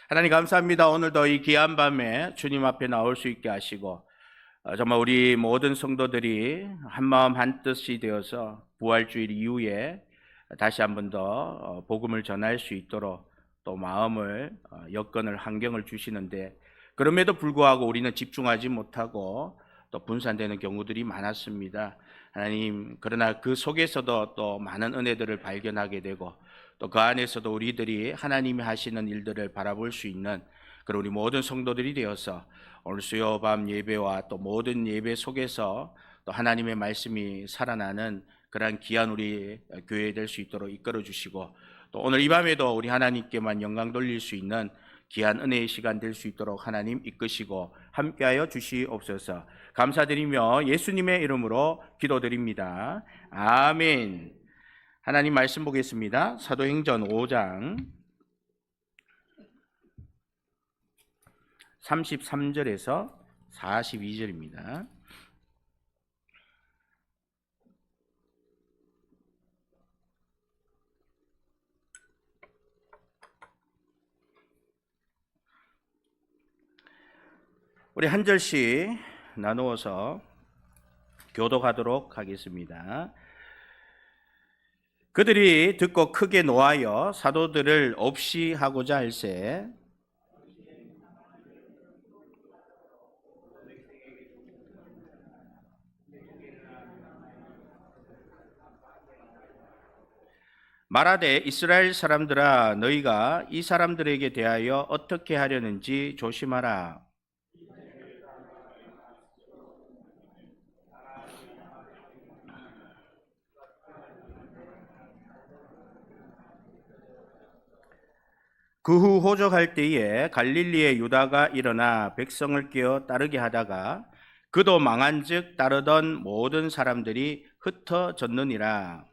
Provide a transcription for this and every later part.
하나님 감사합니다. 오늘도 이 귀한 밤에 주님 앞에 나올 수 있게 하시고 정말 우리 모든 성도들이 한마음 한뜻이 되어서 부활주일 이후에 다시 한 번 더 복음을 전할 수 있도록 또 마음을 여건을 환경을 주시는데, 그럼에도 불구하고 우리는 집중하지 못하고 또 분산되는 경우들이 많았습니다. 하나님, 그러나 그 속에서도 또 많은 은혜들을 발견하게 되고 또 그 안에서도 우리들이 하나님이 하시는 일들을 바라볼 수 있는 그런 우리 모든 성도들이 되어서 오늘 수요 밤 예배와 또 모든 예배 속에서 또 하나님의 말씀이 살아나는 그러한 귀한 우리 교회 될 수 있도록 이끌어 주시고, 또 오늘 이 밤에도 우리 하나님께만 영광 돌릴 수 있는 귀한 은혜의 시간 될 수 있도록 하나님 이끄시고 함께하여 주시옵소서. 감사드리며 예수님의 이름으로 기도드립니다. 아멘. 하나님 말씀 보겠습니다. 사도행전 5장 33절에서 42절입니다. 우리 한 절씩 나누어서 교독하도록 하겠습니다. 그들이 듣고 크게 노하여 사도들을 없이 하고자 할세 말하되, 이스라엘 사람들아, 너희가 이 사람들에게 대하여 어떻게 하려는지 조심하라. 그 후 호적할 때에 갈릴리의 유다가 일어나 백성을 깨어 따르게 하다가 그도 망한즉 따르던 모든 사람들이 흩어졌느니라.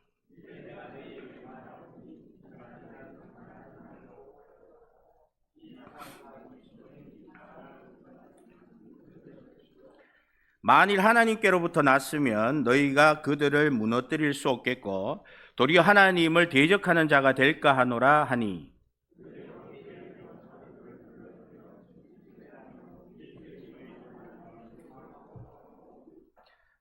만일 하나님께로부터 났으면 너희가 그들을 무너뜨릴 수 없겠고 도리어 하나님을 대적하는 자가 될까 하노라 하니,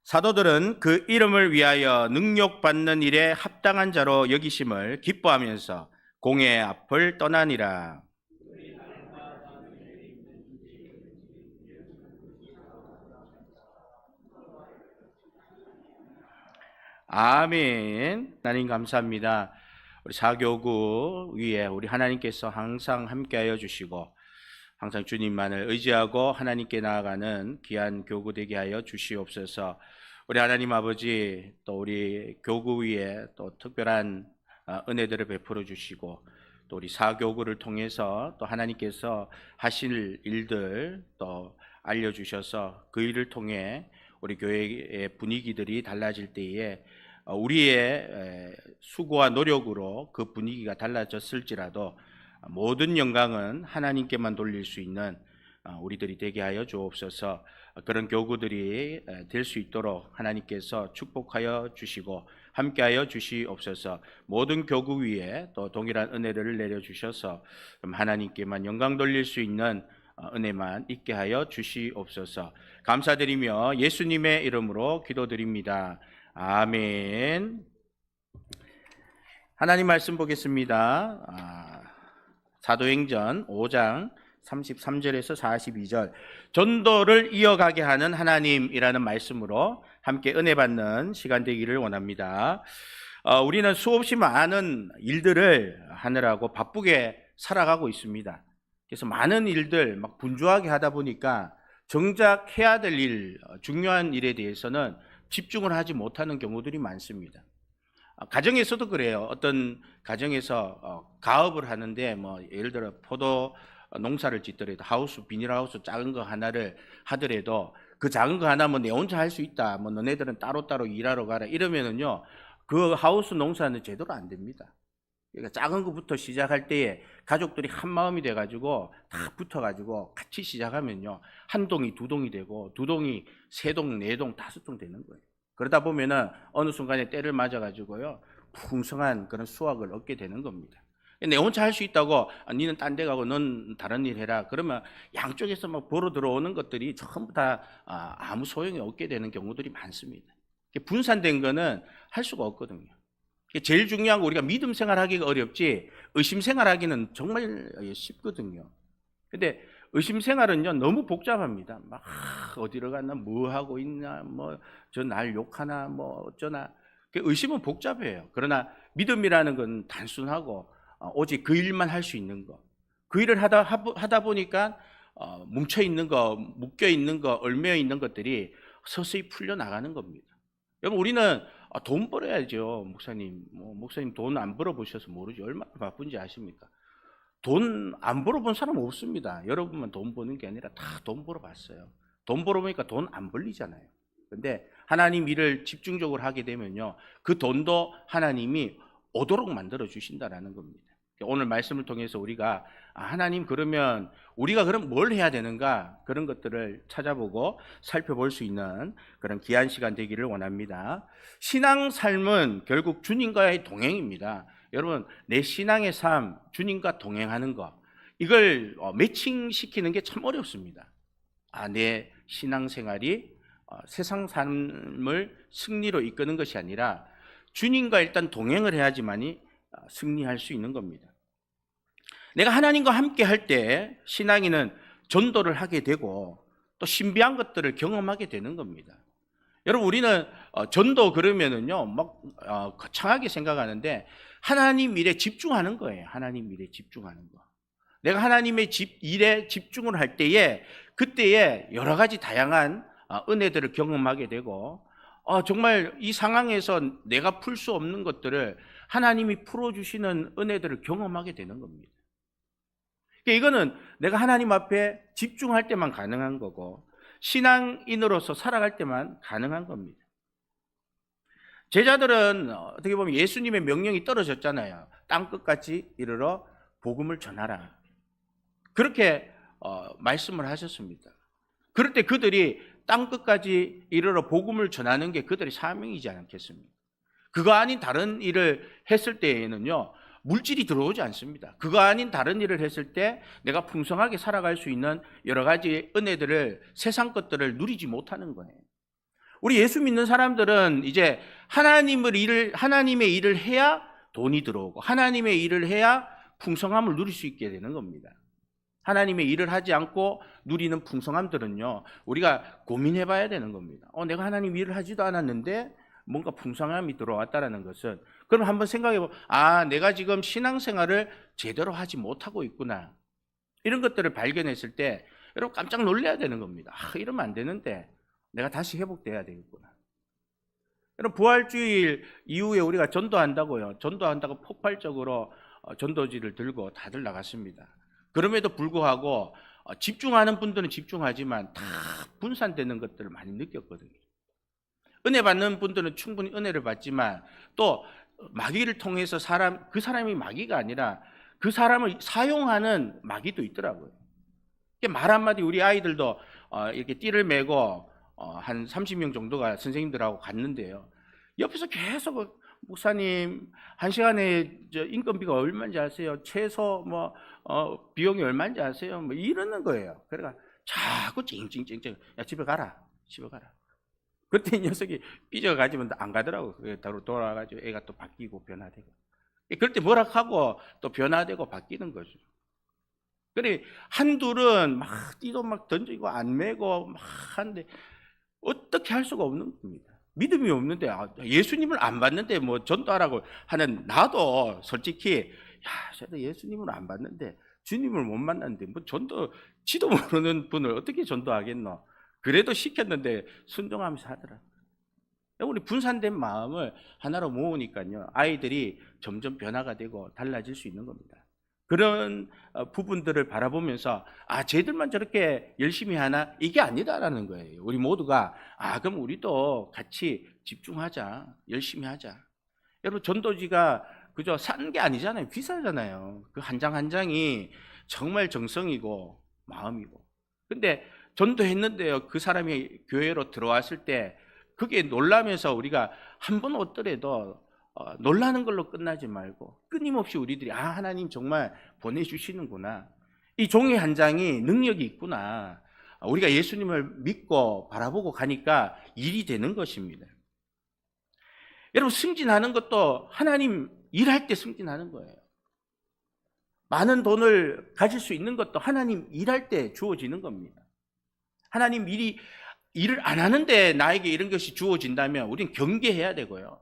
사도들은 그 이름을 위하여 능욕받는 일에 합당한 자로 여기심을 기뻐하면서 공회 앞을 떠나니라. 아멘. 하나님 감사합니다. 우리 사교구 위에 우리 하나님께서 항상 함께하여 주시고 항상 주님만을 의지하고 하나님께 나아가는 귀한 교구 되게 하여 주시옵소서. 우리 하나님 아버지, 또 우리 교구 위에 또 특별한 은혜들을 베풀어 주시고 또 우리 사교구를 통해서 또 하나님께서 하실 일들 또 알려주셔서 그 일을 통해 우리 교회의 분위기들이 달라질 때에 우리의 수고와 노력으로 그 분위기가 달라졌을지라도 모든 영광은 하나님께만 돌릴 수 있는 우리들이 되게 하여 주옵소서. 그런 교구들이 될 수 있도록 하나님께서 축복하여 주시고 함께하여 주시옵소서. 모든 교구 위에 또 동일한 은혜를 내려주셔서 하나님께만 영광 돌릴 수 있는 은혜만 있게 하여 주시옵소서. 감사드리며 예수님의 이름으로 기도드립니다. 아멘. 하나님 말씀 보겠습니다. 사도행전 5장 33절에서 42절, 전도를 이어가게 하는 하나님이라는 말씀으로 함께 은혜 받는 시간 되기를 원합니다. 우리는 수없이 많은 일들을 하느라고 바쁘게 살아가고 있습니다. 그래서 많은 일들 막 분주하게 하다 보니까 정작 해야 될 일, 중요한 일에 대해서는 집중을 하지 못하는 경우들이 많습니다. 가정에서도 그래요. 어떤 가정에서 가업을 하는데 뭐 예를 들어 포도 농사를 짓더라도 하우스, 비닐하우스 작은 거 하나를 하더라도 그 작은 거 하나 뭐 내 혼자 할 수 있다, 뭐 너네들은 따로따로 일하러 가라 이러면은요 그 하우스 농사는 제대로 안 됩니다. 그러니까 작은 것부터 시작할 때에 가족들이 한 마음이 돼가지고 다 붙어가지고 같이 시작하면요 한 동이 두 동이 되고 두 동이 세 동, 네 동, 다섯 동 되는 거예요. 그러다 보면은 어느 순간에 때를 맞아가지고요 풍성한 그런 수확을 얻게 되는 겁니다. 내 혼자 할 수 있다고 니는 딴 데 가고 넌 다른 일 해라. 그러면 양쪽에서 막 보러 들어오는 것들이 전부 다 아무 소용이 없게 되는 경우들이 많습니다. 분산된 거는 할 수가 없거든요. 제일 중요한 거 우리가 믿음 생활하기가 어렵지 의심 생활하기는 정말 쉽거든요. 근데 의심 생활은요 너무 복잡합니다. 막 어디로 갔나 뭐 하고 있나 뭐 저 날 욕하나 뭐 어쩌나. 의심은 복잡해요. 그러나 믿음이라는 건 단순하고 오직 그 일만 할 수 있는 거. 그 일을 하다 보니까 뭉쳐 있는 거, 묶여 있는 거, 얽매여 있는 것들이 서서히 풀려 나가는 겁니다. 여러분 우리는 돈 벌어야죠. 목사님. 목사님 돈 안 벌어보셔서 모르죠. 얼마나 바쁜지 아십니까? 돈 안 벌어본 사람 없습니다. 여러분만 돈 버는 게 아니라 다 돈 벌어봤어요. 돈 벌어보니까 돈 안 벌리잖아요. 근데 하나님 일을 집중적으로 하게 되면요, 그 돈도 하나님이 오도록 만들어 주신다라는 겁니다. 오늘 말씀을 통해서 우리가 하나님 그러면 우리가 그럼 뭘 해야 되는가 그런 것들을 찾아보고 살펴볼 수 있는 그런 귀한 시간 되기를 원합니다. 신앙 삶은 결국 주님과의 동행입니다. 여러분 내 신앙의 삶, 주님과 동행하는 것 이걸 매칭시키는 게 참 어렵습니다. 내 신앙생활이 세상 삶을 승리로 이끄는 것이 아니라 주님과 일단 동행을 해야지만이 승리할 수 있는 겁니다. 내가 하나님과 함께 할 때 신앙인은 전도를 하게 되고 또 신비한 것들을 경험하게 되는 겁니다. 여러분 우리는 전도 그러면은요 막 거창하게 생각하는데 하나님 일에 집중하는 거예요. 하나님 일에 집중하는 거. 내가 하나님의 일에 집중을 할 때에 그때에 여러 가지 다양한 은혜들을 경험하게 되고 정말 이 상황에서 내가 풀 수 없는 것들을 하나님이 풀어주시는 은혜들을 경험하게 되는 겁니다. 이거는 내가 하나님 앞에 집중할 때만 가능한 거고 신앙인으로서 살아갈 때만 가능한 겁니다. 제자들은 어떻게 보면 예수님의 명령이 떨어졌잖아요. 땅끝까지 이르러 복음을 전하라. 그렇게 말씀을 하셨습니다. 그럴 때 그들이 땅끝까지 이르러 복음을 전하는 게 그들의 사명이지 않겠습니까? 그거 아닌 다른 일을 했을 때에는요 물질이 들어오지 않습니다. 그거 아닌 다른 일을 했을 때 내가 풍성하게 살아갈 수 있는 여러 가지 은혜들을 세상 것들을 누리지 못하는 거예요. 우리 예수 믿는 사람들은 이제 하나님의 일을 해야 돈이 들어오고 하나님의 일을 해야 풍성함을 누릴 수 있게 되는 겁니다. 하나님의 일을 하지 않고 누리는 풍성함들은요 우리가 고민해 봐야 되는 겁니다. 내가 하나님 일을 하지도 않았는데 뭔가 풍성함이 들어왔다는 것은 그럼 한번 생각해 보면 내가 지금 신앙생활을 제대로 하지 못하고 있구나. 이런 것들을 발견했을 때 여러분 깜짝 놀라야 되는 겁니다. 이러면 안 되는데 내가 다시 회복돼야 되겠구나. 여러분 부활주일 이후에 우리가 전도한다고요. 전도한다고 폭발적으로 전도지를 들고 다들 나갔습니다. 그럼에도 불구하고 집중하는 분들은 집중하지만 다 분산되는 것들을 많이 느꼈거든요. 은혜 받는 분들은 충분히 은혜를 받지만 또 마귀를 통해서 그 사람이 마귀가 아니라 그 사람을 사용하는 마귀도 있더라고요. 말 한마디 우리 아이들도 이렇게 띠를 메고 한 30명 정도가 선생님들하고 갔는데요. 옆에서 계속 목사님 1시간에 인건비가 얼마인지 아세요? 최소 비용이 얼마인지 아세요? 이러는 거예요. 그러니까 자꾸 찡찡찡찡 야 집에 가라. 그때 이 녀석이 삐져가지면 안 가더라고. 바로 돌아가지고 애가 또 바뀌고 변화되고. 그럴 때 뭐라 하고 또 변화되고 바뀌는 거죠. 그래 한둘은 막 띠도 막 던지고 안 메고 막 하는데 어떻게 할 수가 없는 겁니다. 믿음이 없는데 예수님을 안 봤는데 전도하라고 하는 나도 솔직히 저도 예수님을 안 봤는데 주님을 못 만났는데 전도 지도 모르는 분을 어떻게 전도하겠노. 그래도 시켰는데 순종하면서 하더라고요. 우리 분산된 마음을 하나로 모으니까요 아이들이 점점 변화가 되고 달라질 수 있는 겁니다. 그런 부분들을 바라보면서 쟤들만 저렇게 열심히 하나? 이게 아니다라는 거예요. 우리 모두가 그럼 우리도 같이 집중하자, 열심히 하자. 여러분 전도지가 그저 싼 게 아니잖아요. 비싸잖아요. 그 한 장 한 장이 정말 정성이고 마음이고. 근데 전도했는데요 그 사람이 교회로 들어왔을 때 그게 놀라면서 우리가 한 번 오더라도 놀라는 걸로 끝나지 말고 끊임없이 우리들이 하나님 정말 보내주시는구나. 이 종이 한 장이 능력이 있구나. 우리가 예수님을 믿고 바라보고 가니까 일이 되는 것입니다. 여러분, 승진하는 것도 하나님 일할 때 승진하는 거예요. 많은 돈을 가질 수 있는 것도 하나님 일할 때 주어지는 겁니다. 하나님 일을 안 하는데 나에게 이런 것이 주어진다면 우리는 경계해야 되고요.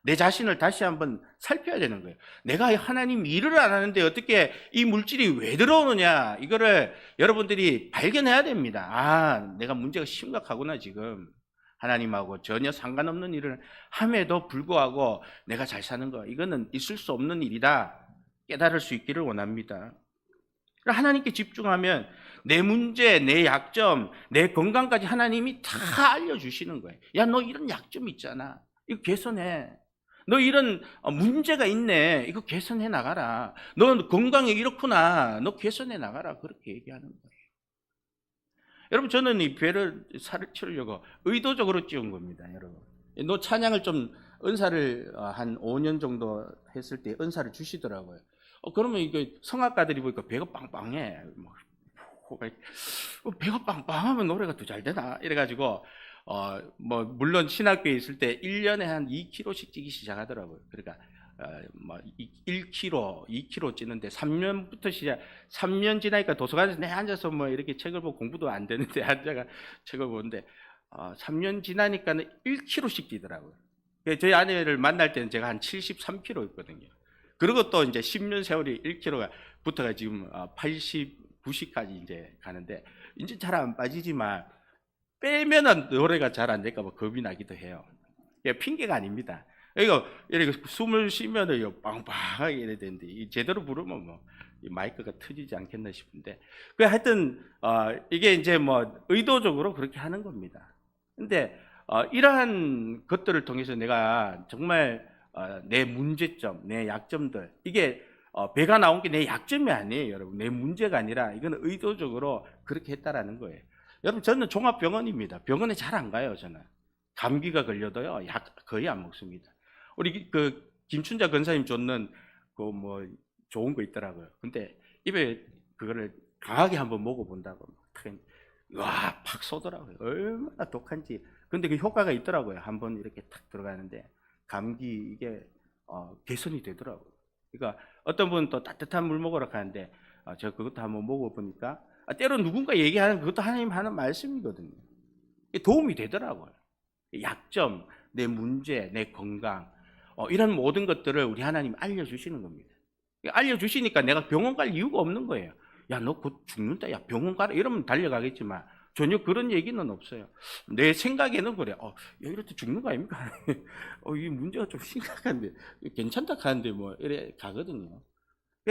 내 자신을 다시 한번 살펴야 되는 거예요. 내가 하나님 일을 안 하는데 어떻게 이 물질이 왜 들어오느냐, 이거를 여러분들이 발견해야 됩니다. 내가 문제가 심각하구나. 지금 하나님하고 전혀 상관없는 일을 함에도 불구하고 내가 잘 사는 거, 이거는 있을 수 없는 일이다 깨달을 수 있기를 원합니다. 하나님께 집중하면 내 문제, 내 약점, 내 건강까지 하나님이 다 알려주시는 거예요. 야, 너 이런 약점 있잖아, 이거 개선해. 너 이런 문제가 있네, 이거 개선해 나가라. 너 건강이 이렇구나, 너 개선해 나가라. 그렇게 얘기하는 거예요. 여러분, 저는 이 배를 살을 치우려고 의도적으로 찌운 겁니다. 여러분, 너 찬양을 좀 은사를 한 5년 정도 했을 때 은사를 주시더라고요. 그러면 이게 성악가들이 보니까 배가 빵빵해. 배가 빵빵하면 노래가 더 잘 되나? 이래가지고 물론 신학교에 있을 때 1년에 한 2kg씩 찌기 시작하더라고요. 그러니까 1kg, 2kg 찌는데 3년 지나니까 도서관에서 내 앉아서 이렇게 책을 보고 공부도 안 되는데 앉아가 책을 보는데 3년 지나니까는 1kg씩 찌더라고요. 저희 아내를 만날 때는 제가 한 73kg였거든요. 그리고 또 이제 10년 세월이 1kg가 붙어가 지금 80, 90까지 이제 가는데 이제 잘 안 빠지지만 빼면은 노래가 잘 안 될까 봐 겁이 나기도 해요. 이게 핑계가 아닙니다. 이거 이렇게 숨을 쉬면은 빵빵하게 이래 되는데 제대로 부르면 이 마이크가 터지지 않겠나 싶은데, 하여튼 이게 이제 의도적으로 그렇게 하는 겁니다. 근데 이러한 것들을 통해서 내가 정말 내 문제점, 내 약점들, 이게 배가 나온 게 내 약점이 아니에요, 여러분. 내 문제가 아니라 이거는 의도적으로 그렇게 했다라는 거예요. 여러분, 저는 종합병원입니다. 병원에 잘 안 가요. 저는 감기가 걸려도요 약 거의 안 먹습니다. 우리 김춘자 권사님 줬는 좋은 거 있더라고요. 근데 입에 그거를 강하게 한번 먹어본다고 와, 팍 쏘더라고요. 얼마나 독한지. 근데 그 효과가 있더라고요. 한번 이렇게 탁 들어가는데 감기 이게 개선이 되더라고요. 그러니까 어떤 분은 또 따뜻한 물 먹으러 가는데 제가 그것도 한번 먹어보니까 때로 누군가 얘기하는 그것도 하나님 하는 말씀이거든요. 도움이 되더라고요. 약점, 내 문제, 내 건강, 이런 모든 것들을 우리 하나님 알려주시는 겁니다. 알려주시니까 내가 병원 갈 이유가 없는 거예요. 야, 너 곧 죽는다, 야, 병원 가라, 이러면 달려가겠지만 전혀 그런 얘기는 없어요. 내 생각에는 그래. 야, 이럴 때 죽는 거 아닙니까? 이 문제가 좀 심각한데 괜찮다 하는데 이래 가거든요.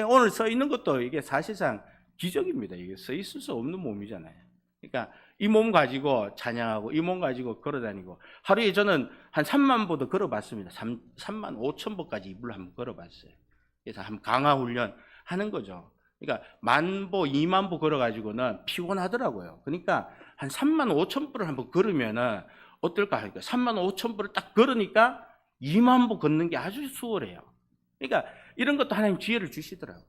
오늘 서 있는 것도 이게 사실상 기적입니다. 이게 서 있을 수 없는 몸이잖아요. 그러니까 이 몸 가지고 찬양하고 이 몸 가지고 걸어다니고, 하루에 저는 한 3만 보도 걸어봤습니다. 3만 5천 보까지 이불을 한번 걸어봤어요. 그래서 한번 강화 훈련 하는 거죠. 그러니까 10,000보, 20,000보 걸어가지고는 피곤하더라고요. 그러니까 한 3만 5천 보를 한번 걸으면은 어떨까 하니까 3만 5천 보를 딱 걸으니까 20,000보 걷는 게 아주 수월해요. 그러니까 이런 것도 하나님 지혜를 주시더라고요.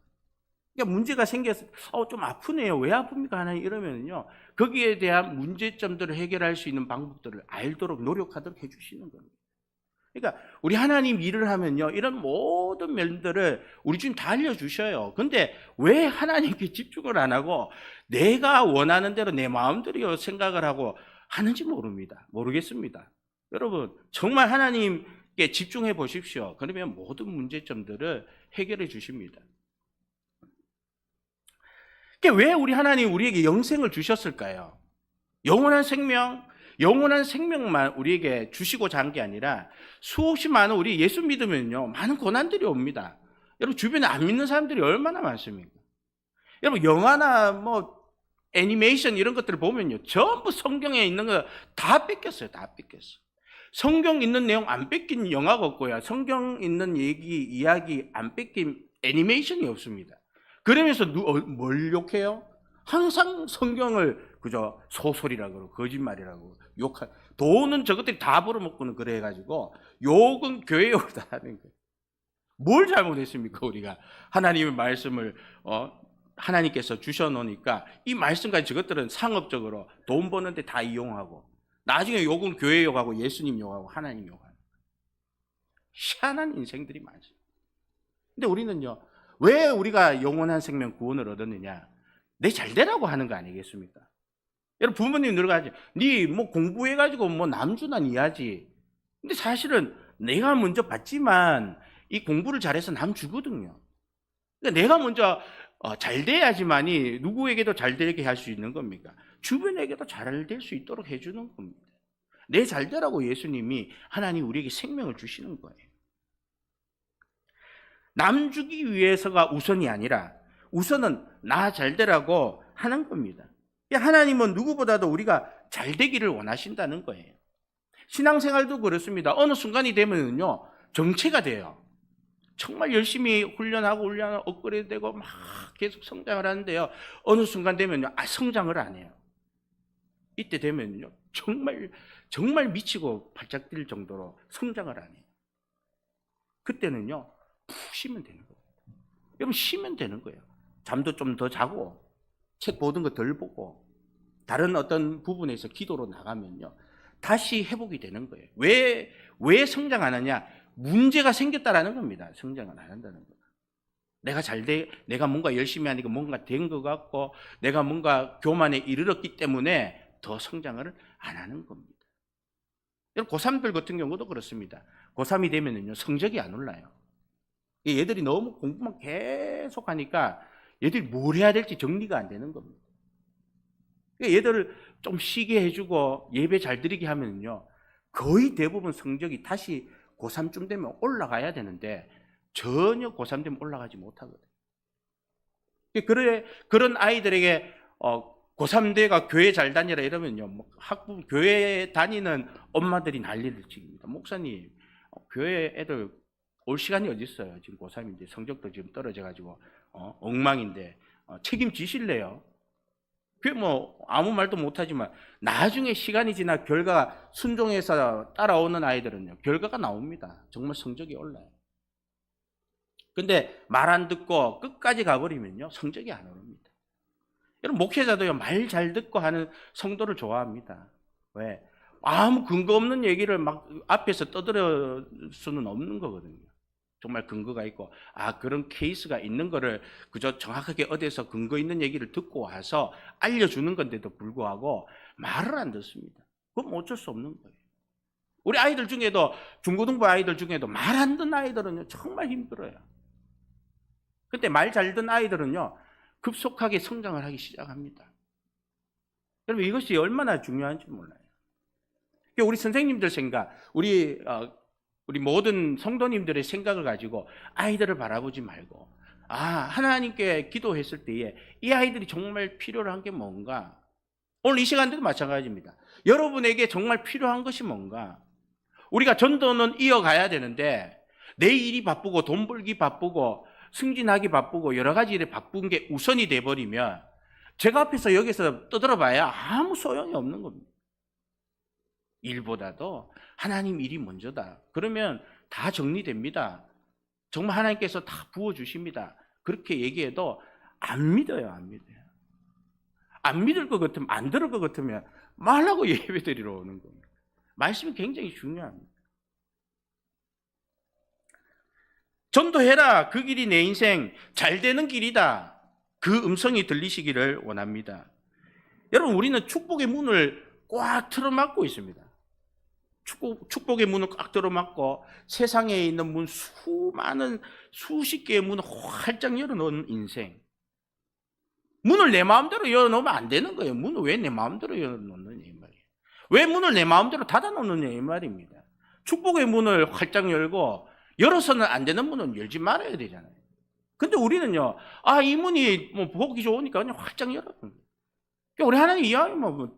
그러니까 문제가 생겨서 좀 아프네요. 왜 아픕니까? 하나님 이러면요, 거기에 대한 문제점들을 해결할 수 있는 방법들을 알도록 노력하도록 해주시는 겁니다. 그러니까 우리 하나님 일을 하면요, 이런 모든 면들을 우리 주님 다 알려주셔요. 근데 왜 하나님께 집중을 안 하고 내가 원하는 대로 내 마음대로 생각을 하고 하는지 모르겠습니다. 여러분, 정말 하나님께 집중해 보십시오. 그러면 모든 문제점들을 해결해 주십니다. 왜 우리 하나님 우리에게 영생을 주셨을까요? 영원한 생명만 우리에게 주시고자 한 게 아니라 수없이 많은 우리 예수 믿으면요, 많은 고난들이 옵니다. 여러분, 주변에 안 믿는 사람들이 얼마나 많습니까? 여러분, 영화나 애니메이션 이런 것들을 보면요, 전부 성경에 있는 거 다 뺏겼어요. 다 뺏겼어. 성경 있는 내용 안 뺏긴 영화가 없고요, 성경 있는 이야기 안 뺏긴 애니메이션이 없습니다. 그러면서 뭘 욕해요? 항상 성경을 그저 소설이라고 그러고 거짓말이라고 욕하. 돈은 저것들이 다 벌어먹고는 그래 가지고 욕은 교회 욕을 다 하는 거예요. 뭘 잘못했습니까 우리가? 하나님의 말씀을 하나님께서 주셔놓으니까 이 말씀까지 저것들은 상업적으로 돈 버는데 다 이용하고 나중에 욕은 교회 욕하고 예수님 욕하고 하나님 욕하고 희한한 인생들이 많습니다. 근데 우리는요, 왜 우리가 영원한 생명 구원을 얻었느냐? 내 잘되라고 하는 거 아니겠습니까? 여러분 부모님 늘 가지, 네 뭐 공부해가지고 뭐 남주난 이하지. 근데 사실은 내가 먼저 받지만 이 공부를 잘해서 남 주거든요. 그러니까 내가 먼저 잘 돼야지만이 누구에게도 잘 되게 할 수 있는 겁니까? 주변에게도 잘 될 수 있도록 해주는 겁니다. 내 잘 되라고 예수님이 하나님 우리에게 생명을 주시는 거예요. 남 주기 위해서가 우선이 아니라 우선은 나 잘 되라고 하는 겁니다. 하나님은 누구보다도 우리가 잘 되기를 원하신다는 거예요. 신앙생활도 그렇습니다. 어느 순간이 되면요 정체가 돼요. 정말 열심히 훈련하고 업그레이드되고 막 계속 성장을 하는데요. 어느 순간 되면요 성장을 안 해요. 이때 되면요 정말 미치고 발작 뛸 정도로 성장을 안 해요. 그때는요 푹 쉬면 되는 거예요. 여러분 쉬면 되는 거예요. 잠도 좀 더 자고 책 보던 거 덜 보고 다른 어떤 부분에서 기도로 나가면요 다시 회복이 되는 거예요. 왜 성장 안 하냐? 문제가 생겼다라는 겁니다. 성장을 안 한다는 거예요. 내가 뭔가 열심히 하니까 뭔가 된 것 같고 내가 뭔가 교만에 이르렀기 때문에 더 성장을 안 하는 겁니다. 여러분 고3들 같은 경우도 그렇습니다. 고3이 되면은요 성적이 안 올라요. 얘들이 너무 공부만 계속 하니까 얘들이 뭘 해야 될지 정리가 안 되는 겁니다. 얘들을 좀 쉬게 해주고 예배 잘 드리게 하면요 거의 대부분 성적이 다시 고3쯤 되면 올라가야 되는데 전혀 고3 되면 올라가지 못하거든요. 그런 아이들에게 고3 돼가 교회 잘 다니라 이러면요 교회 다니는 엄마들이 난리를 치입니다. 목사님 교회 애들 올 시간이 어디 있어요? 지금 고3인데 성적도 지금 떨어져가지고 엉망인데 책임지실래요? 그게 뭐 아무 말도 못하지만 나중에 시간이 지나 결과가 순종해서 따라오는 아이들은요 결과가 나옵니다. 정말 성적이 올라요. 근데 말 안 듣고 끝까지 가버리면요 성적이 안 오릅니다. 여러분 목회자도요 말 잘 듣고 하는 성도를 좋아합니다. 왜? 아무 근거 없는 얘기를 막 앞에서 떠들을 수는 없는 거거든요. 정말 근거가 있고 그런 케이스가 있는 거를 그저 정확하게 어디서 근거 있는 얘기를 듣고 와서 알려주는 건데도 불구하고 말을 안 듣습니다. 그건 어쩔 수 없는 거예요. 우리 아이들 중에도 중고등부 아이들 중에도 말 안 듣는 아이들은요 정말 힘들어요. 근데 말 잘 듣는 아이들은요 급속하게 성장을 하기 시작합니다. 여러분 이것이 얼마나 중요한지 몰라요. 우리 선생님들 생각, 우리 모든 성도님들의 생각을 가지고 아이들을 바라보지 말고 하나님께 기도했을 때에 이 아이들이 정말 필요한 게 뭔가, 오늘 이 시간대도 마찬가지입니다. 여러분에게 정말 필요한 것이 뭔가. 우리가 전도는 이어가야 되는데 내 일이 바쁘고 돈 벌기 바쁘고 승진하기 바쁘고 여러 가지 일에 바쁜 게 우선이 돼버리면 제가 앞에서 여기서 떠들어봐야 아무 소용이 없는 겁니다. 일보다도 하나님 일이 먼저다. 그러면 다 정리됩니다. 정말 하나님께서 다 부어주십니다. 그렇게 얘기해도 안 믿어요. 안 믿을 것 같으면, 안 들을 것 같으면 말라고 예배 드리러 오는 겁니다. 말씀이 굉장히 중요합니다. 전도해라. 그 길이 내 인생 잘 되는 길이다. 그 음성이 들리시기를 원합니다. 여러분 우리는 축복의 문을 꽉 틀어막고 있습니다. 축복의 문을 꽉 들어막고 세상에 있는 문 수십 개의 문을 활짝 열어놓은 인생. 문을 내 마음대로 열어놓으면 안 되는 거예요. 문을 왜 내 마음대로 열어놓느냐 이 말이에요. 왜 문을 내 마음대로 닫아놓느냐 이 말입니다. 축복의 문을 활짝 열고 열어서는 안 되는 문은 열지 말아야 되잖아요. 근데 우리는요 이 문이 뭐 보기 좋으니까 그냥 활짝 열어놓는 거예요. 우리 하나님 이왕이면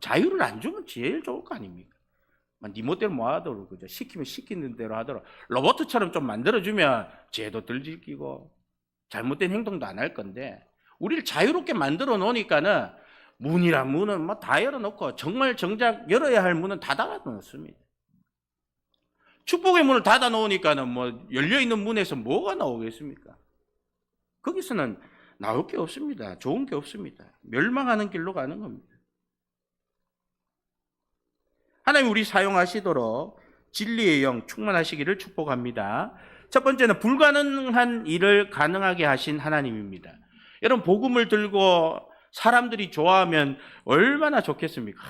자유를 안 주면 제일 좋을 거 아닙니까? 네 멋대로 뭐 하도록 그죠? 시키면 시키는 대로 하도록 로봇처럼 좀 만들어주면 죄도 덜 지키고 잘못된 행동도 안 할 건데 우리를 자유롭게 만들어 놓으니까는 문이란 문은 뭐 다 열어놓고 정말 정작 열어야 할 문은 다 닫아 놓습니다. 축복의 문을 닫아 놓으니까는 뭐 열려 있는 문에서 뭐가 나오겠습니까? 거기서는 나올 게 없습니다. 좋은 게 없습니다. 멸망하는 길로 가는 겁니다. 하나님 우리 사용하시도록 진리의 영 충만하시기를 축복합니다. 첫 번째는 불가능한 일을 가능하게 하신 하나님입니다. 여러분 복음을 들고 사람들이 좋아하면 얼마나 좋겠습니까?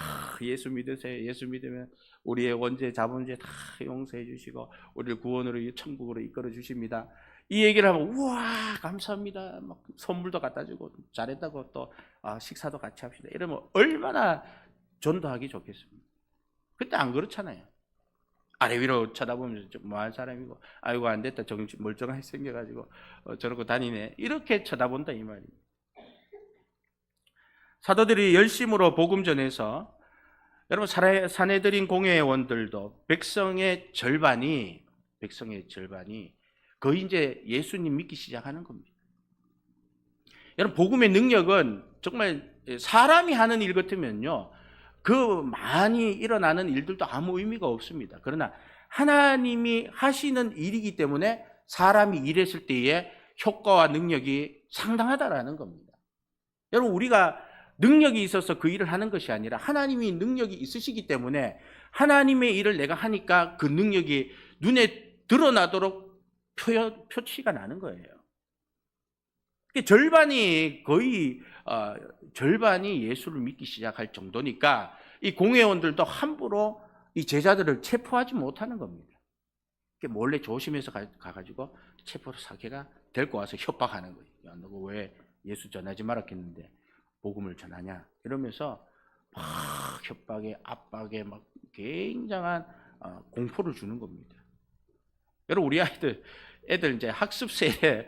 예수 믿으세요. 예수 믿으면 우리의 원죄 자본죄 다 용서해 주시고 우리를 구원으로 천국으로 이끌어 주십니다. 이 얘기를 하면 우와 감사합니다. 막 선물도 갖다 주고 잘했다고 또 식사도 같이 합시다. 이러면 얼마나 전도하기 좋겠습니까? 근데 안 그렇잖아요. 아래 위로 쳐다보면서 뭐할 사람이고 아이고 안 됐다 정신 멀쩡하게 생겨가지고 저러고 다니네 이렇게 쳐다본다 이 말입니다. 사도들이 열심으로 복음 전해서 여러분 사내들인 공회원들도 백성의 절반이 거의 이제 예수님 믿기 시작하는 겁니다. 여러분 복음의 능력은 정말 사람이 하는 일 같으면요 그 많이 일어나는 일들도 아무 의미가 없습니다. 그러나 하나님이 하시는 일이기 때문에 사람이 일했을 때의 효과와 능력이 상당하다라는 겁니다. 여러분 우리가 능력이 있어서 그 일을 하는 것이 아니라 하나님이 능력이 있으시기 때문에 하나님의 일을 내가 하니까 그 능력이 눈에 드러나도록 표치가 나는 거예요. 절반이 예수를 믿기 시작할 정도니까 이 공회원들도 함부로 이 제자들을 체포하지 못하는 겁니다. 몰래 조심해서 가가지고 체포로 사개가 데리고 와서 협박하는 거예요. 야, 너가 왜 예수 전하지 말았겠는데 복음을 전하냐 이러면서 막 협박에 압박에 막 굉장한 공포를 주는 겁니다. 여러분 우리 애들 이제 학습세에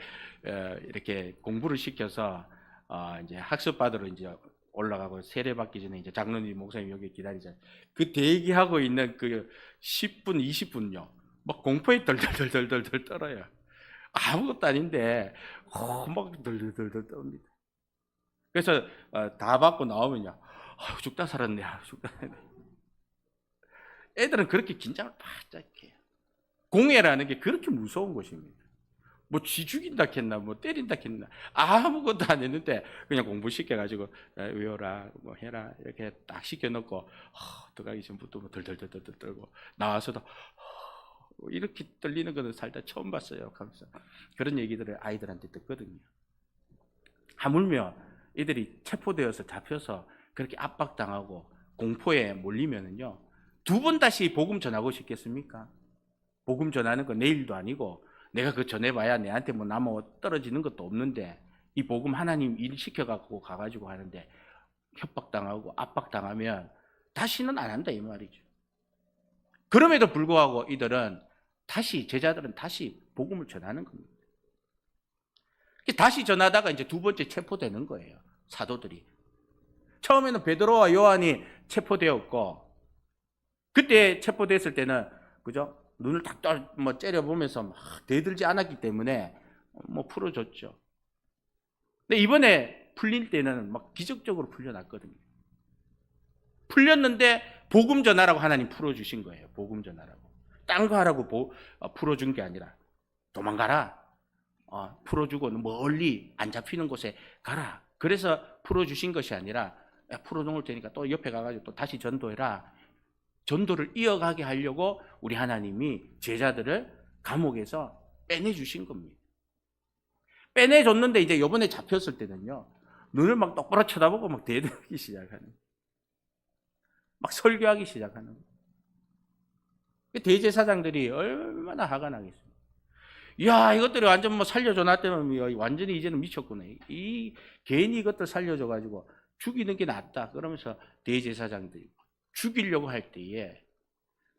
이렇게 공부를 시켜서 이제 학습 받으러 이제 올라가고 세례 받기 전에 이제 장로님 목사님 여기 기다리잖아요. 그 대기하고 있는 그 10분 20분요 막 공포에 덜덜덜덜 떨어요. 아무것도 아닌데 막 덜덜덜 떱니다. 그래서 다 받고 나오면요 죽다 살았네 죽다 살았네. 애들은 그렇게 긴장을 바짝 해요. 공회라는 게 그렇게 무서운 것입니다. 뭐 쥐 죽인다 했나 뭐 때린다 했나 아무것도 안 했는데 그냥 공부시켜가지고 외워라 뭐 해라 이렇게 딱 시켜놓고 들어가기 전부터 뭐 덜덜덜덜 떨고 나와서도 이렇게 떨리는 거는 살다 처음 봤어요. 하면서 그런 얘기들을 아이들한테 듣거든요. 하물며 이들이 체포되어서 잡혀서 그렇게 압박당하고 공포에 몰리면은요 두 번 다시 복음 전하고 싶겠습니까? 복음 전하는 거 내일도 아니고 내가 그 전해봐야 내한테 뭐 남아 떨어지는 것도 없는데 이 복음 하나님 일 시켜갖고 가가지고 하는데 협박당하고 압박당하면 다시는 안 한다 이 말이죠. 그럼에도 불구하고 제자들은 다시 복음을 전하는 겁니다. 다시 전하다가 이제 두 번째 체포되는 거예요. 사도들이. 처음에는 베드로와 요한이 체포되었고 그때 체포됐을 때는 그죠? 눈을 딱 째려보면서 막 대들지 않았기 때문에 뭐 풀어줬죠. 근데 이번에 풀릴 때는 막 기적적으로 풀려났거든요. 풀렸는데 복음 전하라고 하나님 풀어주신 거예요. 복음 전하라고. 딴 거 하라고 풀어준 게 아니라 도망가라. 풀어주고 멀리 안 잡히는 곳에 가라. 그래서 풀어주신 것이 아니라 풀어놓을 테니까 또 옆에 가가지고 또 다시 전도해라. 전도를 이어가게 하려고 우리 하나님이 제자들을 감옥에서 빼내주신 겁니다. 빼내줬는데 이제 이번에 잡혔을 때는요 눈을 막 똑바로 쳐다보고 막 대들기 시작하는 막 설교하기 시작하는 대제사장들이 얼마나 화가 나겠습니까? 이야 이것들이 완전 뭐 살려줘 놨다면 완전히 이제는 미쳤구나. 괜히 이것들 살려줘가지고 죽이는 게 낫다 그러면서 대제사장들이 죽이려고 할 때에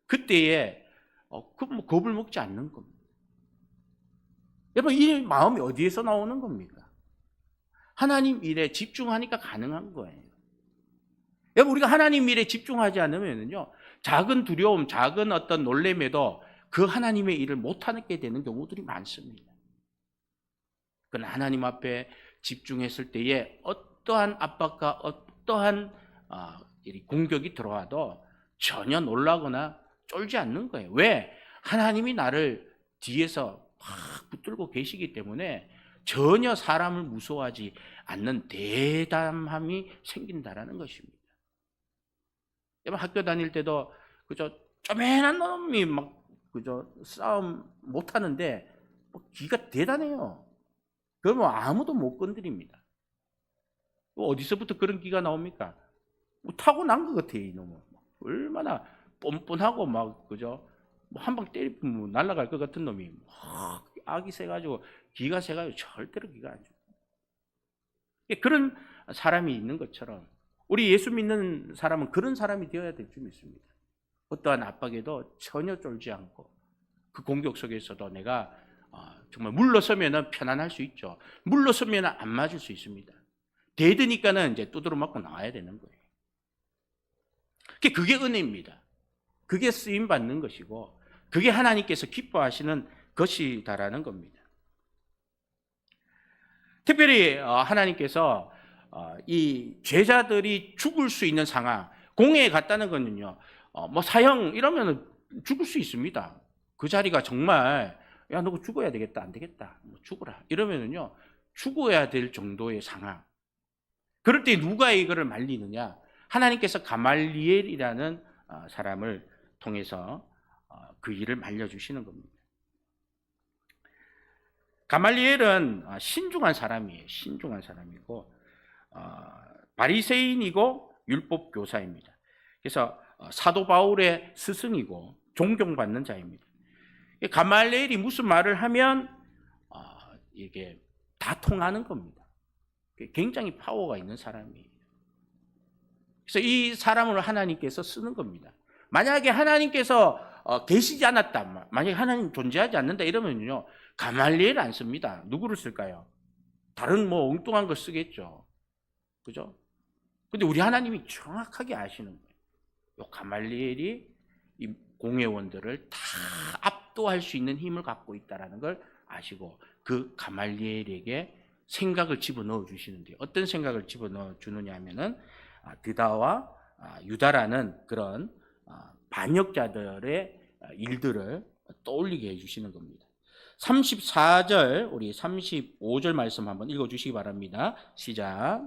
그때에 겁을 먹지 않는 겁니다. 여러분 이 마음이 어디에서 나오는 겁니까? 하나님 일에 집중하니까 가능한 거예요. 여러분 우리가 하나님 일에 집중하지 않으면요 작은 두려움, 작은 어떤 놀램에도 그 하나님의 일을 못하게 되는 경우들이 많습니다. 그러나 하나님 앞에 집중했을 때에 어떠한 압박과 어떠한 공격이 들어와도 전혀 놀라거나 쫄지 않는 거예요. 왜? 하나님이 나를 뒤에서 막 붙들고 계시기 때문에 전혀 사람을 무서워하지 않는 대담함이 생긴다라는 것입니다. 여러분 학교 다닐 때도 그저 쪼맨한 놈이 막 그저 싸움 못 하는데 기가 대단해요. 그러면 아무도 못 건드립니다. 어디서부터 그런 기가 나옵니까? 타고난 것 같아요, 이놈은. 얼마나 뻔뻔하고 막 그죠? 한 방 때리면 날아갈 것 같은 놈이 악이 세가지고 기가 세가지고 절대로 기가 안 좋아요. 그런 사람이 있는 것처럼 우리 예수 믿는 사람은 그런 사람이 되어야 될 줄 믿습니다. 어떠한 압박에도 전혀 쫄지 않고 그 공격 속에서도 내가 정말 물러서면 편안할 수 있죠. 물러서면 안 맞을 수 있습니다. 대드니까는 이제 두드러 맞고 나와야 되는 거예요. 그게 은혜입니다. 그게 쓰임 받는 것이고 그게 하나님께서 기뻐하시는 것이다라는 겁니다. 특별히 하나님께서 이 제자들이 죽을 수 있는 상황, 공회에 갔다는 거는요, 뭐 사형 이러면 죽을 수 있습니다. 그 자리가 정말 야 너 죽어야 되겠다, 안 되겠다, 뭐 죽어라 이러면은요 죽어야 될 정도의 상황. 그럴 때 누가 이거를 말리느냐? 하나님께서 가말리엘이라는 사람을 통해서 그 일을 말려주시는 겁니다. 가말리엘은 신중한 사람이에요. 신중한 사람이고 바리새인이고 율법 교사입니다. 그래서 사도 바울의 스승이고 존경받는 자입니다. 가말리엘이 무슨 말을 하면 이게 다 통하는 겁니다. 굉장히 파워가 있는 사람이에요. 그래서 이 사람을 하나님께서 쓰는 겁니다. 만약에 하나님께서 계시지 않았다, 만약에 하나님 존재하지 않는다 이러면요 가말리엘 안 씁니다. 누구를 쓸까요? 다른 뭐 엉뚱한 걸 쓰겠죠. 그죠? 근데 우리 하나님이 정확하게 아시는 거예요. 요 가말리엘이 이 공회원들을 다 압도할 수 있는 힘을 갖고 있다는 걸 아시고 그 가말리엘에게 생각을 집어넣어 주시는데 어떤 생각을 집어넣어 주느냐 하면은 드다와 유다라는 그런 반역자들의 일들을 떠올리게 해주시는 겁니다. 34절 우리 35절 말씀 한번 읽어주시기 바랍니다. 시작.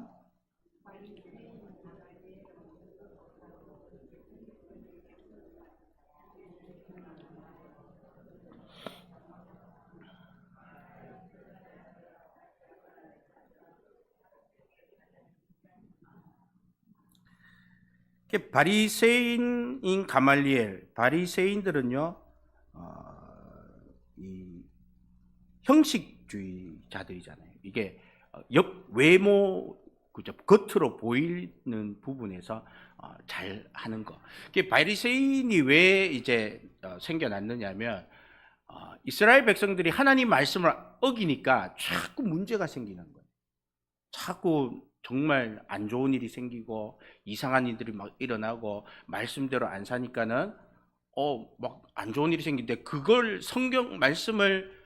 바리새인인 가말리엘, 바리새인들은요, 이 형식주의자들이잖아요. 이게 외모, 그죠? 겉으로 보이는 부분에서 잘 하는 거. 바리새인이 왜 이제 생겨났느냐면 이스라엘 백성들이 하나님 말씀을 어기니까 자꾸 문제가 생기는 거예요. 자꾸 정말 안 좋은 일이 생기고 이상한 일들이 막 일어나고 말씀대로 안 사니까는 막 안 좋은 일이 생긴데 그걸 성경 말씀을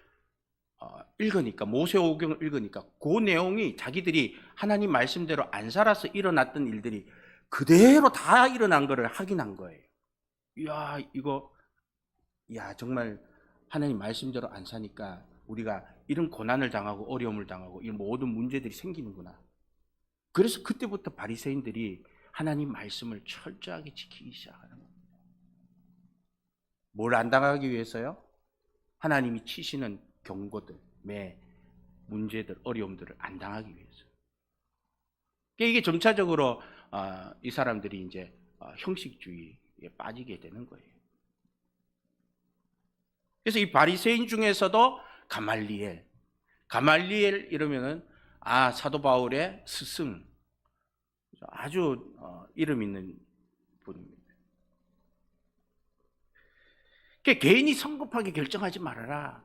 읽으니까 모세오경을 읽으니까 그 내용이 자기들이 하나님 말씀대로 안 살아서 일어났던 일들이 그대로 다 일어난 거를 확인한 거예요. 정말 하나님 말씀대로 안 사니까 우리가 이런 고난을 당하고 어려움을 당하고 이 모든 문제들이 생기는구나. 그래서 그때부터 바리새인들이 하나님 말씀을 철저하게 지키기 시작하는 겁니다. 뭘 안 당하기 위해서요? 하나님이 치시는 경고들, 문제들, 어려움들을 안 당하기 위해서. 이게 점차적으로 이 사람들이 이제 형식주의에 빠지게 되는 거예요. 그래서 이 바리새인 중에서도 가말리엘 이러면은 사도 바울의 스승, 아주 이름 있는 분입니다. 개인이 성급하게 결정하지 말아라.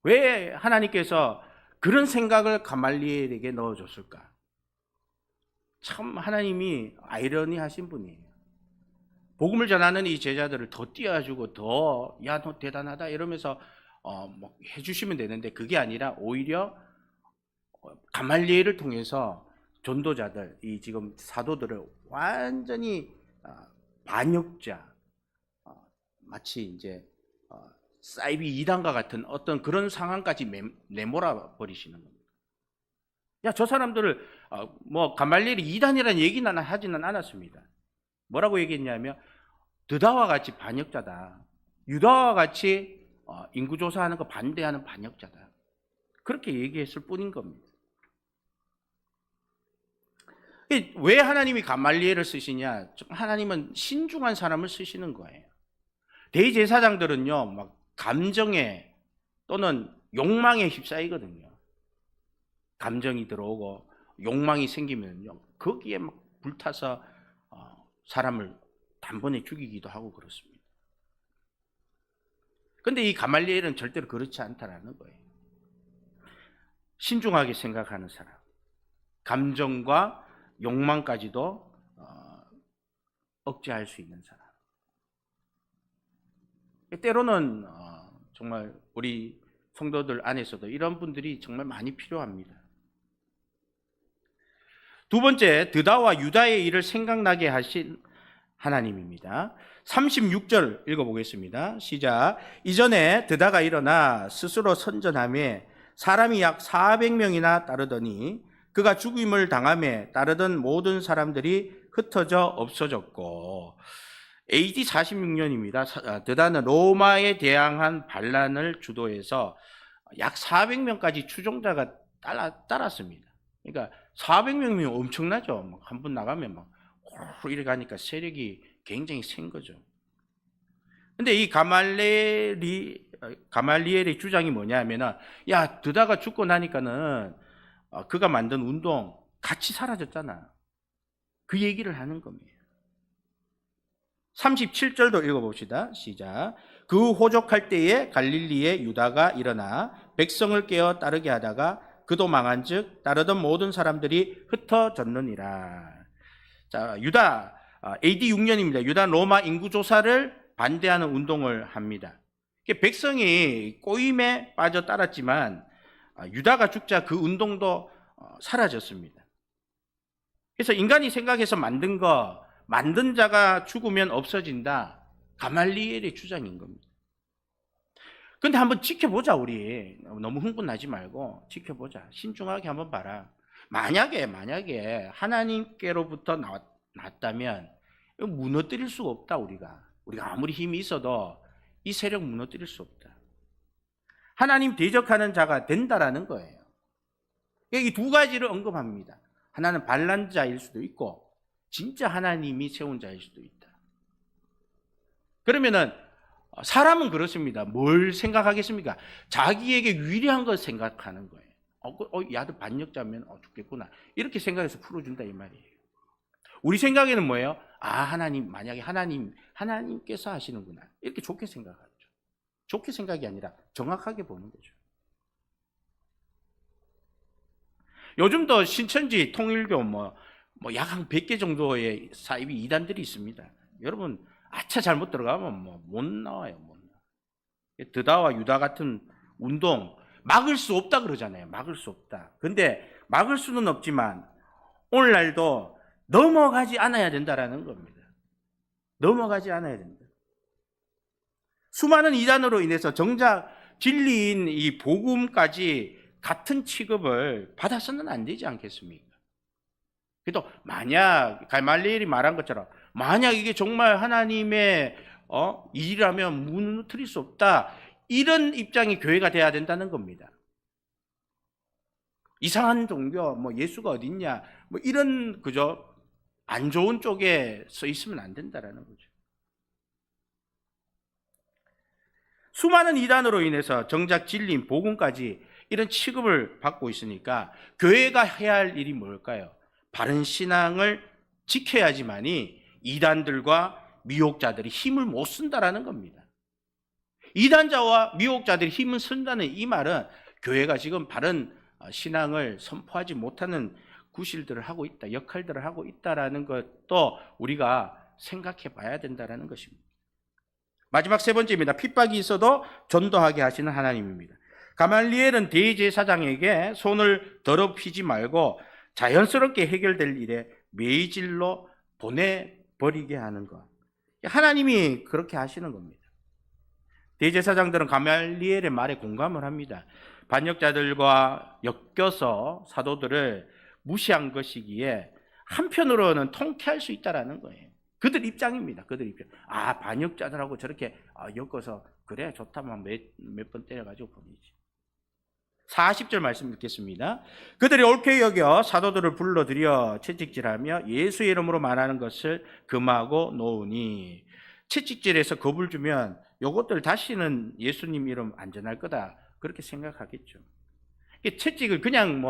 왜 하나님께서 그런 생각을 가말리엘에게 넣어줬을까? 참 하나님이 아이러니하신 분이에요. 복음을 전하는 이 제자들을 더 띄워주고 너 대단하다 이러면서 뭐 해주시면 되는데 그게 아니라 오히려 가말리엘을 통해서 전도자들, 이 지금 사도들을 완전히 반역자, 마치 이제 사이비 이단과 같은 어떤 그런 상황까지 내몰아 버리시는 겁니다. 야, 저 사람들을 뭐 가말리엘이 이단이라는 얘기는 하지는 않았습니다. 뭐라고 얘기했냐면 드다와 같이 반역자다. 유다와 같이 인구조사하는 거 반대하는 반역자다. 그렇게 얘기했을 뿐인 겁니다. 왜 하나님이 가말리엘을 쓰시냐? 하나님은 신중한 사람을 쓰시는 거예요. 대제사장들은요, 막 감정에 또는 욕망에 휩싸이거든요. 감정이 들어오고 욕망이 생기면요, 거기에 막 불타서 사람을 단번에 죽이기도 하고 그렇습니다. 근데 이 가말리엘은 절대로 그렇지 않다라는 거예요. 신중하게 생각하는 사람, 감정과 욕망까지도 억제할 수 있는 사람. 때로는 정말 우리 성도들 안에서도 이런 분들이 정말 많이 필요합니다. 두 번째, 드다와 유다의 일을 생각나게 하신 하나님입니다. 36절 읽어보겠습니다. 시작. 이전에 드다가 일어나 스스로 선전하며 사람이 약 400명이나 따르더니 그가 죽임을 당하며 따르던 모든 사람들이 흩어져 없어졌고. AD 46년입니다. 드다는 로마에 대항한 반란을 주도해서 약 400명까지 추종자가 따랐습니다. 그러니까 400명이면 엄청나죠. 한 번 나가면 막 이렇게 가니까 세력이 굉장히 센 거죠. 근데 이 가말리엘의 주장이 뭐냐면은, 야, 드다가 죽고 나니까는 그가 만든 운동 같이 사라졌잖아. 그 얘기를 하는 겁니다. 37절도 읽어봅시다. 시작. 그 호족할 때에 갈릴리의 유다가 일어나 백성을 깨어 따르게 하다가 그도 망한즉 따르던 모든 사람들이 흩어졌느니라. 자, 유다 AD 6년입니다. 유다 로마 인구 조사를 반대하는 운동을 합니다. 백성이 꼬임에 빠져 따랐지만 유다가 죽자 그 운동도 사라졌습니다. 그래서 인간이 생각해서 만든 자가 죽으면 없어진다. 가말리엘의 주장인 겁니다. 근데 한번 지켜보자, 우리. 너무 흥분하지 말고 지켜보자. 신중하게 한번 봐라. 만약에 하나님께로부터 났다면 무너뜨릴 수가 없다, 우리가 아무리 힘이 있어도 이 세력 무너뜨릴 수 없다. 하나님 대적하는 자가 된다라는 거예요. 이 두 가지를 언급합니다. 하나는 반란자일 수도 있고 진짜 하나님이 세운 자일 수도 있다. 그러면은 사람은 그렇습니다. 뭘 생각하겠습니까? 자기에게 유리한 걸 생각하는 거예요. 야도 반역자면 죽겠구나. 이렇게 생각해서 풀어준다 이 말이에요. 우리 생각에는 뭐예요? 하나님, 만약에 하나님께서 하시는구나. 이렇게 좋게 생각하죠. 좋게 생각이 아니라 정확하게 보는 거죠. 요즘도 신천지, 통일교 약 한 100개 정도의 사이비 이단들이 있습니다. 여러분, 잘못 들어가면 못 나와요. 드다와 유다 같은 운동 막을 수 없다 그러잖아요. 막을 수 없다. 근데 막을 수는 없지만 오늘날도 넘어가지 않아야 된다라는 겁니다. 넘어가지 않아야 된다. 수많은 이단으로 인해서 정작 진리인 이 복음까지 같은 취급을 받아서는 안 되지 않겠습니까? 그래도 만약 가말리엘이 말한 것처럼 만약 이게 정말 하나님의 일이라면 무너뜨릴 수 없다, 이런 입장이 교회가 돼야 된다는 겁니다. 이상한 종교, 예수가 어딨냐, 이런 그저 안 좋은 쪽에 서 있으면 안 된다라는 거죠. 수많은 이단으로 인해서 정작 진리인 복음까지 이런 취급을 받고 있으니까 교회가 해야 할 일이 뭘까요? 바른 신앙을 지켜야지만이 이단들과 미혹자들이 힘을 못 쓴다라는 겁니다. 이단자와 미혹자들이 힘을 쓴다는 이 말은 교회가 지금 바른 신앙을 선포하지 못하는 구실들을 하고 있다, 역할들을 하고 있다라는 것도 우리가 생각해 봐야 된다라는 것입니다. 마지막 세 번째입니다. 핍박이 있어도 전도하게 하시는 하나님입니다. 가말리엘은 대제사장에게 손을 더럽히지 말고 자연스럽게 해결될 일에 매질로 보내버리게 하는 것. 하나님이 그렇게 하시는 겁니다. 대제사장들은 가말리엘의 말에 공감을 합니다. 반역자들과 엮여서 사도들을 무시한 것이기에 한편으로는 통쾌할 수 있다라는 거예요. 그들 입장입니다. 그들 입장. 아, 반역자들하고 저렇게 엮어서 그래 좋다만 몇 번 때려가지고 보내지. 40절 말씀 읽겠습니다. 그들이 옳게 여겨 사도들을 불러들여 채찍질하며 예수의 이름으로 말하는 것을 금하고 놓으니, 채찍질에서 겁을 주면 요것들 다시는 예수님 이름 안 전할 거다 그렇게 생각하겠죠. 채찍을 그냥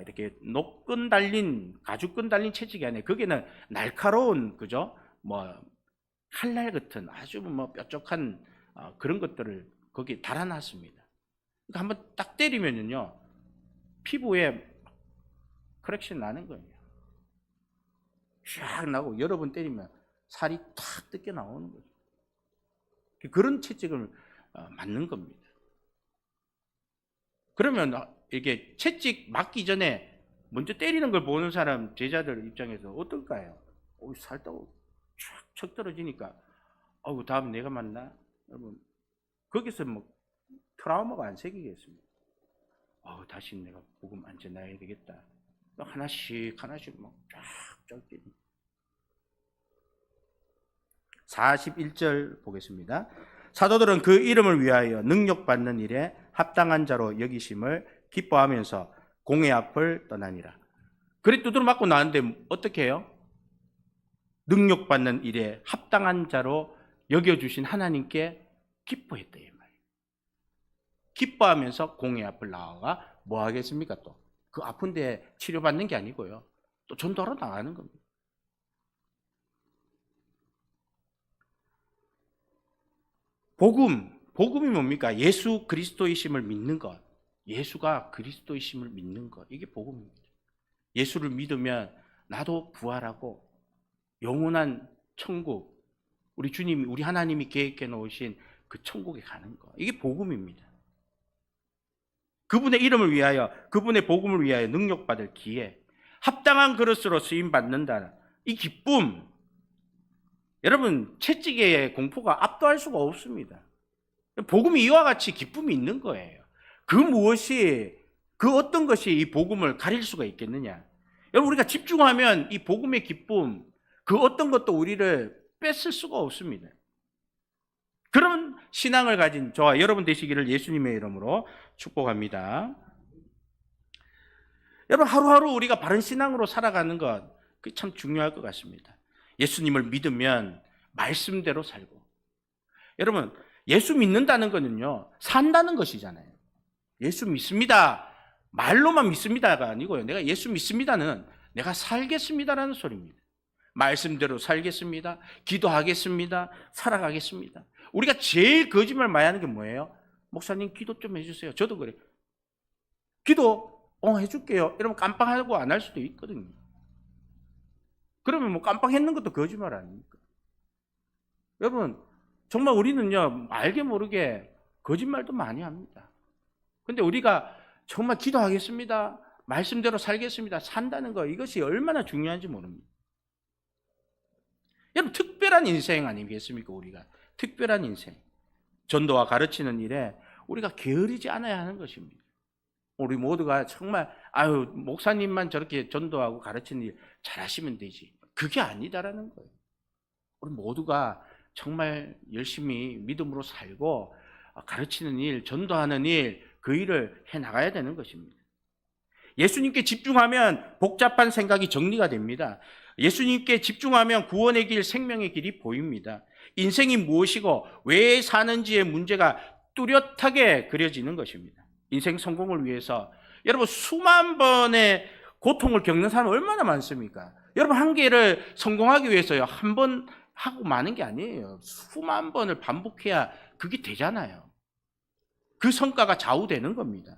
이렇게 녹끈 달린 가죽끈 달린 채찍이 아니에요. 거기는 날카로운 그죠? 칼날 같은 아주 뾰족한 그런 것들을 거기에 달아놨습니다. 그러니까 한번 딱 때리면요 피부에 크랙션 나는 거예요. 쫙 나고 여러 번 때리면 살이 탁 뜯겨 나오는 거죠. 그런 채찍을 맞는 겁니다. 그러면 이게 채찍 맞기 전에 먼저 때리는 걸 보는 사람 제자들 입장에서 어떨까요? 살짝 촥 떨어지니까 다음 내가 맞나? 여러분 거기서 트라우마가 안 생기겠습니다. 다시 내가 복음 안 전해야 되겠다. 하나씩 쫙 뛰는. 41절 보겠습니다. 사도들은 그 이름을 위하여 능력받는 일에 합당한 자로 여기심을 기뻐하면서 공회 앞을 떠나니라. 그리 두드려 맞고 나왔는데 어떻게 해요? 능력받는 일에 합당한 자로 여겨주신 하나님께 기뻐했다 이 말이에요. 기뻐하면서 공회 앞을 나와가 뭐 하겠습니까? 또 그 아픈 데 치료받는 게 아니고요, 또 전도하러 나가는 겁니다. 복음이 뭡니까? 예수 그리스도이심을 믿는 것, 예수가 그리스도이심을 믿는 것, 이게 복음입니다. 예수를 믿으면 나도 부활하고 영원한 천국, 우리 주님이, 우리 하나님이 계획해 놓으신 그 천국에 가는 것, 이게 복음입니다. 그분의 이름을 위하여, 그분의 복음을 위하여 능력받을 기회, 합당한 그릇으로 쓰임받는다는 이 기쁨, 여러분 채찍의 공포가 압도할 수가 없습니다. 복음이 이와 같이 기쁨이 있는 거예요. 그 어떤 것이 이 복음을 가릴 수가 있겠느냐. 여러분 우리가 집중하면 이 복음의 기쁨, 그 어떤 것도 우리를 뺏을 수가 없습니다. 그런 신앙을 가진 저와 여러분 되시기를 예수님의 이름으로 축복합니다. 여러분 하루하루 우리가 바른 신앙으로 살아가는 것, 그게 참 중요할 것 같습니다. 예수님을 믿으면 말씀대로 살고, 여러분 예수 믿는다는 거는요 산다는 것이잖아요. 예수 믿습니다 말로만 믿습니다가 아니고요, 내가 예수 믿습니다는 내가 살겠습니다라는 소리입니다. 말씀대로 살겠습니다, 기도하겠습니다, 살아가겠습니다. 우리가 제일 거짓말 많이 하는 게 뭐예요? 목사님 기도 좀 해주세요. 저도 그래요. 기도 해줄게요 이러면 깜빡하고 안 할 수도 있거든요. 그러면 깜빡했는 것도 거짓말 아닙니까? 여러분 정말 우리는요 알게 모르게 거짓말도 많이 합니다. 근데 우리가 정말 기도하겠습니다, 말씀대로 살겠습니다, 산다는 거, 이것이 얼마나 중요한지 모릅니다. 여러분 특별한 인생 아니겠습니까? 우리가 특별한 인생, 전도와 가르치는 일에 우리가 게으르지 않아야 하는 것입니다. 우리 모두가 정말 목사님만 저렇게 전도하고 가르치는 일 잘하시면 되지, 그게 아니다라는 거예요. 우리 모두가 정말 열심히 믿음으로 살고 가르치는 일, 전도하는 일, 그 일을 해나가야 되는 것입니다. 예수님께 집중하면 복잡한 생각이 정리가 됩니다. 예수님께 집중하면 구원의 길, 생명의 길이 보입니다. 인생이 무엇이고 왜 사는지의 문제가 뚜렷하게 그려지는 것입니다. 인생 성공을 위해서 여러분 수만 번의 고통을 겪는 사람이 얼마나 많습니까? 여러분 한 개를 성공하기 위해서요 한 번 하고 마는 게 아니에요. 수만 번을 반복해야 그게 되잖아요. 그 성과가 좌우되는 겁니다.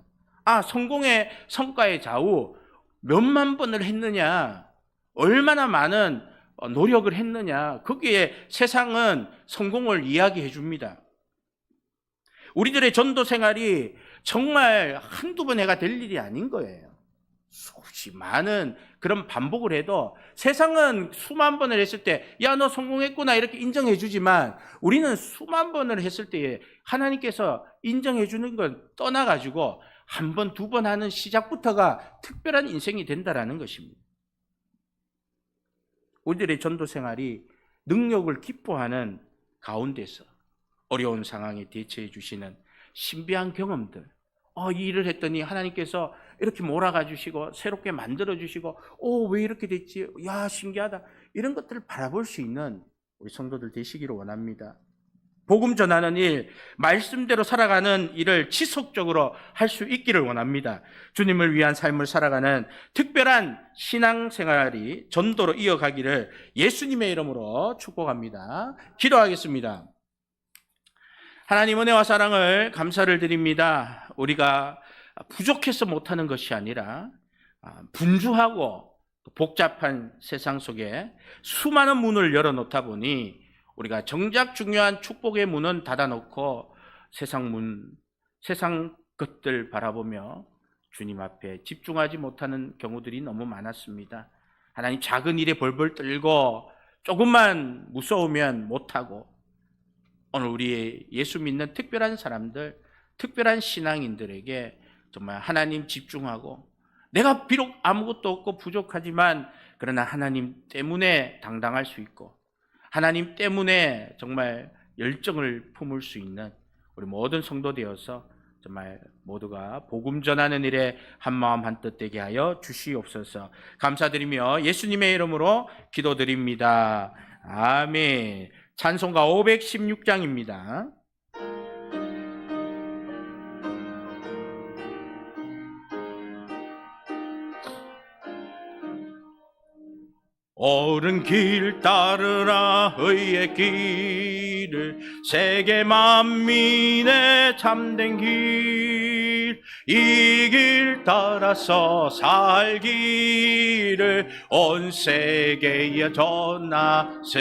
성공의 성과의 좌우, 몇만 번을 했느냐, 얼마나 많은 노력을 했느냐, 거기에 세상은 성공을 이야기해 줍니다. 우리들의 전도 생활이 정말 한두 번 해가 될 일이 아닌 거예요. 수없이 많은 그런 반복을 해도 세상은 수만 번을 했을 때 야, 너 성공했구나 이렇게 인정해 주지만 우리는 수만 번을 했을 때 하나님께서 인정해 주는 걸 떠나가지고 한 번, 두 번 하는 시작부터가 특별한 인생이 된다라는 것입니다. 우리들의 전도 생활이 능력을 기뻐하는 가운데서 어려운 상황에 대처해 주시는 신비한 경험들, 이 일을 했더니 하나님께서 이렇게 몰아가 주시고 새롭게 만들어 주시고 왜 이렇게 됐지? 야, 신기하다. 이런 것들을 바라볼 수 있는 우리 성도들 되시기를 원합니다. 복음 전하는 일, 말씀대로 살아가는 일을 지속적으로 할 수 있기를 원합니다. 주님을 위한 삶을 살아가는 특별한 신앙생활이 전도로 이어가기를 예수님의 이름으로 축복합니다. 기도하겠습니다. 하나님 은혜와 사랑을 감사를 드립니다. 우리가 부족해서 못하는 것이 아니라 분주하고 복잡한 세상 속에 수많은 문을 열어놓다 보니 우리가 정작 중요한 축복의 문은 닫아놓고 세상 것들 바라보며 주님 앞에 집중하지 못하는 경우들이 너무 많았습니다. 하나님, 작은 일에 벌벌 떨고 조금만 무서우면 못하고, 오늘 우리 예수 믿는 특별한 사람들, 특별한 신앙인들에게 정말 하나님 집중하고, 내가 비록 아무것도 없고 부족하지만 그러나 하나님 때문에 당당할 수 있고 하나님 때문에 정말 열정을 품을 수 있는 우리 모든 성도 되어서 정말 모두가 복음 전하는 일에 한마음 한뜻 되게 하여 주시옵소서. 감사드리며 예수님의 이름으로 기도드립니다. 아멘. 찬송가 516장입니다. 옳은 길 따르라 의의 길을, 세계 만민의 참된 길, 이 길 따라서 살기를 온 세계에 전하세.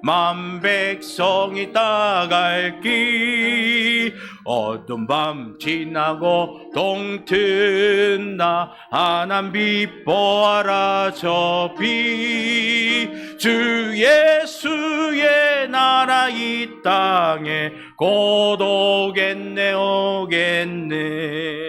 만 백성이 따갈 길, 어두운 밤 지나고 동튼 나 하남 빛 보아라 저 빛. 주 예수의 나라 이 땅에 곧 오겠네 오겠네.